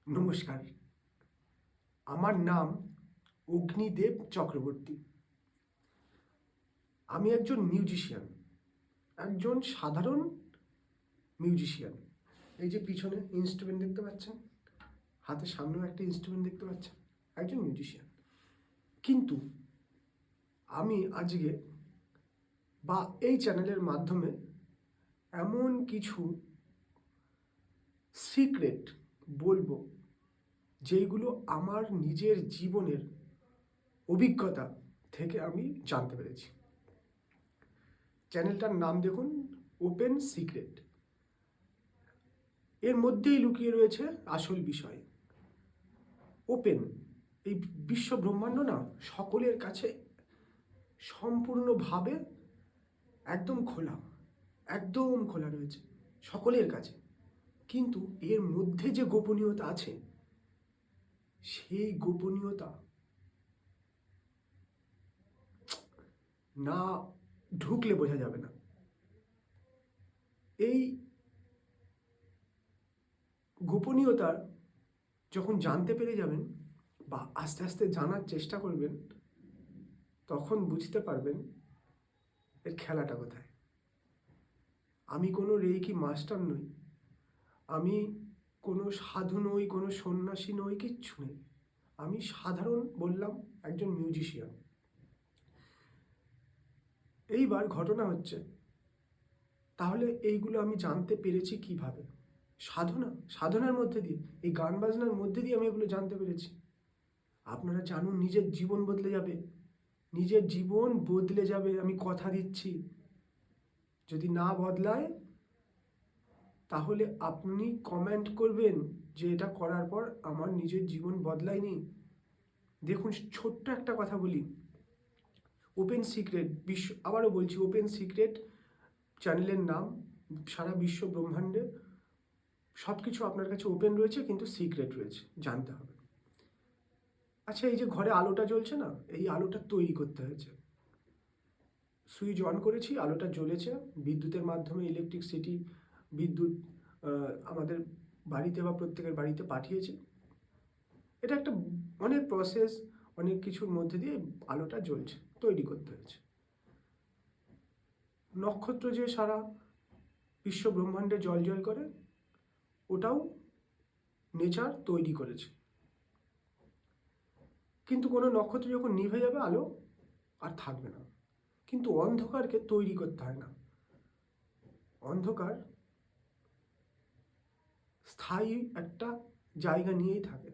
নমস্কার, আমার নাম অগ্নিদেব চক্রবর্তী। আমি একজন মিউজিশিয়ান, একজন সাধারণ মিউজিশিয়ান। এই যে পিছনে ইনস্ট্রুমেন্ট দেখতে পাচ্ছেন, হাতের সামনেও একটা ইনস্ট্রুমেন্ট দেখতে পাচ্ছেন, একজন মিউজিশিয়ান। কিন্তু আমি আজকে এই চ্যানেলের মাধ্যমে এমন কিছু সিক্রেট বলবো যেইগুলো আমার নিজের জীবনের অভিজ্ঞতা থেকে আমি জানতে পেরেছি। চ্যানেলটার নাম দেখুন, ওপেন সিক্রেট। এর মধ্যেই লুকিয়ে রয়েছে আসল বিষয়। ওপেন, এই বিশ্ব ব্রহ্মাণ্ড না সকলের কাছে সম্পূর্ণভাবে একদম খোলা, একদম খোলা রয়েছে সকলের কাছে। কিন্তু এর মধ্যে যে গোপনীয়তা আছে, সেই গোপনীয়তা না ঢুকলে বোঝা যাবে না। এই গোপনীয়তা যখন জানতে পেরে যাবেন বা আস্তে আস্তে জানার চেষ্টা করবেন, তখন বুঝতে পারবেন এর খেলাটা কোথায়। আমি কোনো রেইকি মাস্টার নই, আমি কোনো সাধু নই, কোনো সন্ন্যাসী নই, কিচ্ছু নেই। আমি সাধারণ বললাম একজন মিউজিশিয়ান। এইবার ঘটনা হচ্ছে, তাহলে এইগুলো আমি জানতে পেরেছি কিভাবে? সাধনার মধ্যে দিয়ে, এই গান বাজনার মধ্যে দিয়ে আমি এগুলো জানতে পেরেছি। আপনারা জানুন, নিজের জীবন বদলে যাবে, নিজের জীবন বদলে যাবে, আমি কথা দিচ্ছি। যদি না বদলায় তাহলে আপনি কমেন্ট করবেন যে এটা করার পর আমার নিজের জীবন বদলায়নি। দেখুন, ছোট্ট একটা কথা বলি, ওপেন সিক্রেট আবারও বলছি, ওপেন সিক্রেট চ্যানেলের নাম। সারা বিশ্ব ব্রহ্মাণ্ডে সব কিছু আপনার কাছে ওপেন রয়েছে, কিন্তু সিক্রেট রয়েছে, জানতে হবে। আচ্ছা, এই যে ঘরে আলোটা জ্বলছে না, এই আলোটা তৈরি করতে হয়েছে। সুইচ অন করেছি, আলোটা জ্বলেছে বিদ্যুতের মাধ্যমে। ইলেকট্রিসিটি, বিদ্যুৎ আমাদের বাড়িতে বা প্রত্যেকের বাড়িতে পাঠিয়েছে। এটা একটা অনেক প্রসেস, অনেক কিছুর মধ্যে দিয়ে আলোটা জ্বলছে, তৈরি করতে হয়েছে। নক্ষত্র যে সারা বিশ্ব ব্রহ্মাণ্ডে জ্বল করে, ওটাও নেচার তৈরি করেছে। কিন্তু কোনো নক্ষত্র যখন নিভে যাবে, আলো আর থাকবে না। কিন্তু অন্ধকারকে তৈরি করতে হয় না। অন্ধকার স্থায়ী একটা জায়গা নিয়েই থাকে।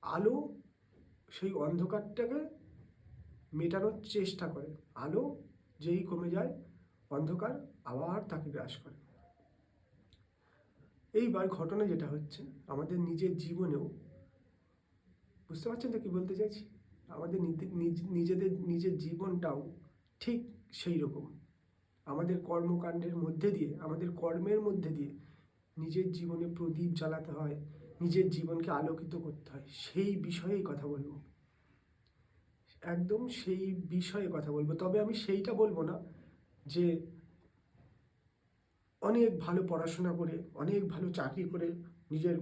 আলো সেই অন্ধকারটাকে মেটানোর চেষ্টা করে। আলো যেই কমে যায়, অন্ধকার আবার তাকে গ্রাস করে। এইবার ঘটনা যেটা হচ্ছে, আমাদের নিজের জীবনেও, বুঝতে পারছেন তো কি বলতে চাইছি? আমাদের নিজের জীবনটাও ঠিক সেই রকম। আমাদের কর্মকাণ্ডের মধ্যে দিয়ে, আমাদের কর্মের মধ্যে দিয়ে নিজের জীবনে প্রদীপ জ্বালাতে হয়, নিজের জীবনকে আলোকিত করতে হয়। সেই বিষয়েই কথা বলবো, একদম সেই বিষয়ে কথা বলবো। তবে আমি সেইটা বলবো না যে অনেক ভালো পড়াশোনা করে, অনেক ভালো চাকরি করে নিজের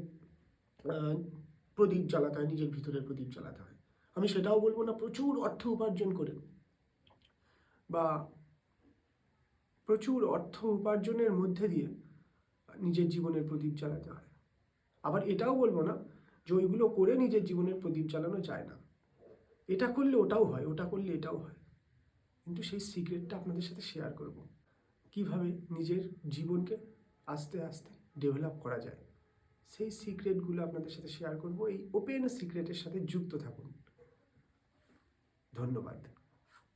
প্রদীপ জ্বালাতে হয়, নিজের ভিতরের প্রদীপ জ্বালাতে হয়। আমি সেটাও বলবো না প্রচুর অর্থ উপার্জন করে বা প্রচুর অর্থ উপার্জনের মধ্যে দিয়ে নিজের জীবনের প্রদীপ জ্বালাতে হয়। আবার এটাও বলবো না যে ওইগুলো করে নিজের জীবনের প্রদীপ জ্বালানো যায় না। এটা করলে ওটাও হয়, ওটা করলে এটাও হয়। কিন্তু সেই সিক্রেটটা আপনাদের সাথে শেয়ার করব, কিভাবে নিজের জীবনকে আস্তে আস্তে ডেভেলপ করা যায়। সেই সিক্রেটগুলো আপনাদের সাথে শেয়ার করব। এই ওপেন সিক্রেটের সাথে যুক্ত থাকুন। ধন্যবাদ।